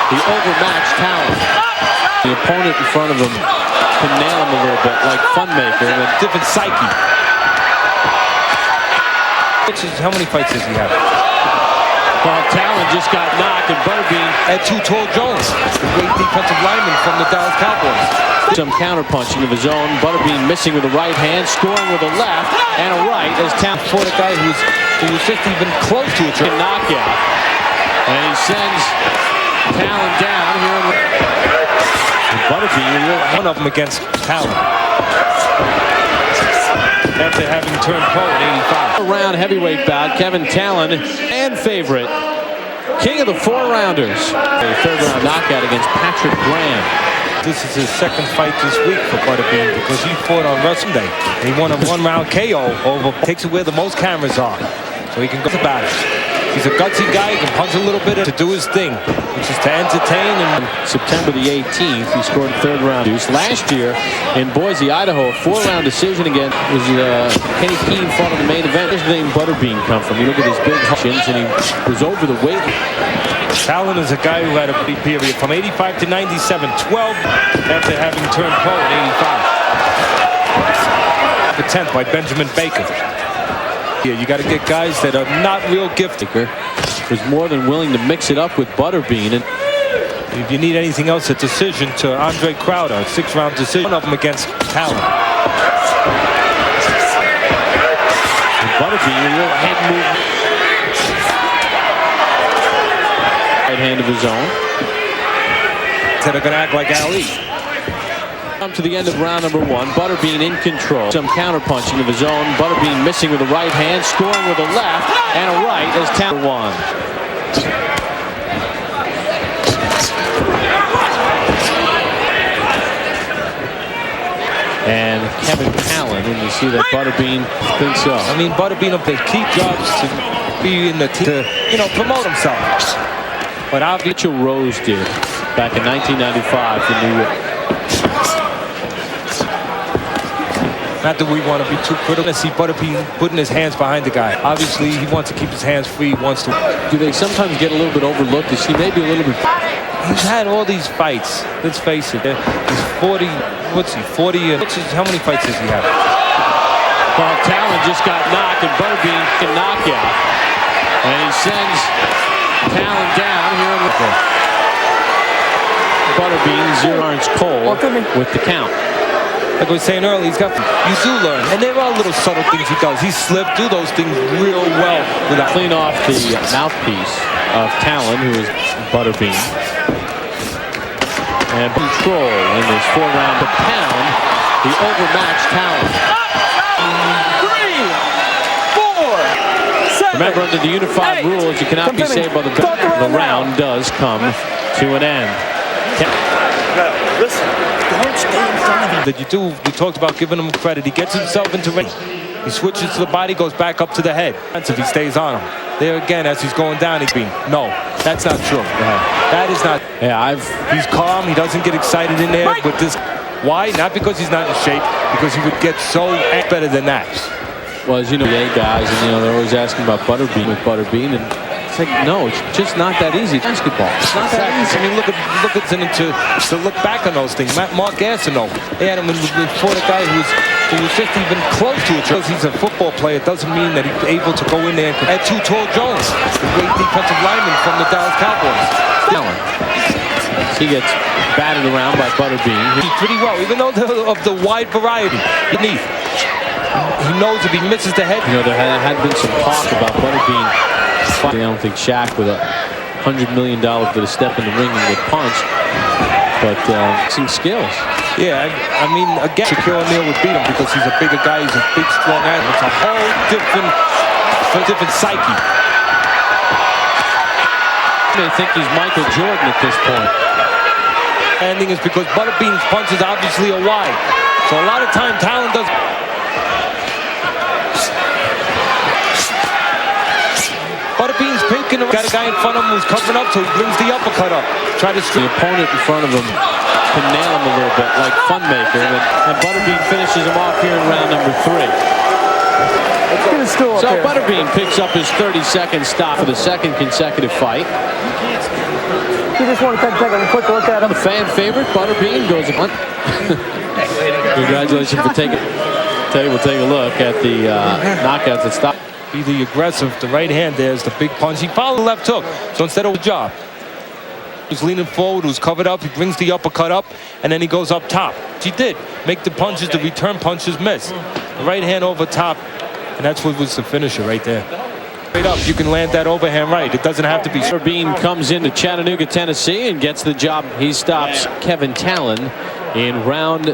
the overmatched talent. The opponent in front of him can nail him a little bit, like Funmaker, and a different psyche. How many fights does he have? Well, Tallon just got knocked, and Butterbean at Tall Jones, the great defensive lineman from the Dallas Cowboys. Some counterpunching of his own. Butterbean missing with the right hand, scoring with a left and a right as Tallon fought a guy who was just even close to a knockout. And he sends Tallon down here. Butterbean, one of them against Tallon. After having turned pro in 85. Round heavyweight bout, Kevin Tallon and favorite, king of the 4-rounders. A third-round knockout against Patrick Graham. This is his second fight this week for Butterbean because he fought on Wrestling Day. He won a one-round KO over, takes it where the most cameras are, so he can go about it. He's a gutsy guy, he can punch a little bit to do his thing, which is to entertain. And September the 18th, he scored third round. Last year in Boise, Idaho, a 4-round decision again. Was Kenny Keene fought in the main event. Where's the name Butterbean come from? You look at his big chins, and he was over the weight. Tallon is a guy who had a big period from 85 to 97, 12 after having turned pro in 85. The 10th by Benjamin Baker. Yeah, you got to get guys that are not real gifted. Was more than willing to mix it up with Butterbean. And if you need anything else, a decision to Andre Crowder, a 6-round decision. One of them against Tallon. And Butterbean, a little head movement. Right hand of his own. That are going to act like Ali. Come to the end of round number 1. Butterbean in control. Some counterpunching of his own. Butterbean missing with the right hand, scoring with a left and a right as Tallon won. And Kevin Tallon, and you see that Butterbean thinks so. I mean, Butterbean up there, key jobs to be in the team, to, promote himself. But Mitchell Rose did back in 1995 for New York. Not that we want to be too critical. I see Butterbean putting his hands behind the guy. Obviously, he wants to keep his hands free. He wants to. Do they sometimes get a little bit overlooked? Is he maybe a little bit? He's had all these fights. Let's face it. He's 40. What's he? 40. How many fights does he have? Well, Tallon just got knocked, and Butterbean can knockout, and he sends Tallon down here in the Butterbean zeros Cole with the count. Like I was saying earlier, you do learn, and there are little subtle things he does. He slipped, do those things real well. Without clean off the mouthpiece of Tallon, who is Butterbean. And control in this 4-round pound, the overmatched Tallon. 3, 4, 7. Remember, under the unified rules, you cannot be saved by the bell. The round does come to an end. Listen, don't stay in front of him. That you do, we talked about giving him credit. He gets himself into ring. He switches to the body, goes back up to the head. If he stays on him. There again, as he's going down, he's being, no, that's not true. That is not. Yeah, he's calm. He doesn't get excited in there with this. Why? Not because he's not in shape, because he would get so better than that. Well, as you know, the guys, and they're always asking about Butterbean with Butterbean, and it's like, no, it's just not that easy. Basketball. It's not that easy. I mean, look at to look back on those things. Mark Gastineau, they had him before the guy who was just even close to it. Because he's a football player, doesn't mean that he's able to go in there and at Tall Jones, the great defensive lineman from the Dallas Cowboys. He gets batted around by Butterbean. He's pretty well, even though of the wide variety beneath. He knows if he misses the head. There had been some talk about Butterbean. I don't think Shaq with $100 million for the step in the ring and would punch, but some skills. Yeah, I mean, again, Shaquille O'Neal would beat him because he's a bigger guy. He's a big, strong guy. It's a whole different psyche. They think he's Michael Jordan at this point. Ending is because Butterbean's punches obviously are wide, so a lot of time Tallon does. Butterbean's picking him. Got a guy in front of him who's covering up, so he brings the uppercut up. Try to the opponent in front of him can nail him a little bit, like Funmaker, and Butterbean finishes him off here in round number 3. So Butterbean picks up his 32nd stop for the second consecutive fight. You just want to take a quick look at him. The fan favorite, Butterbean, goes on. Congratulations for taking. Tell you, we'll take a look at the knockouts that stop. Be the aggressive. The right hand there's the big punch. He followed the left hook, so instead of a job, he's leaning forward, who's covered up. He brings the uppercut up, and then he goes up top. He did make the punches, the return punches miss. The right hand over top, and that's what was the finisher right there. Straight up, you can land that overhand right. It doesn't have to be. Butterbean comes into Chattanooga, Tennessee, and gets the job. He stops Kevin Tallon in round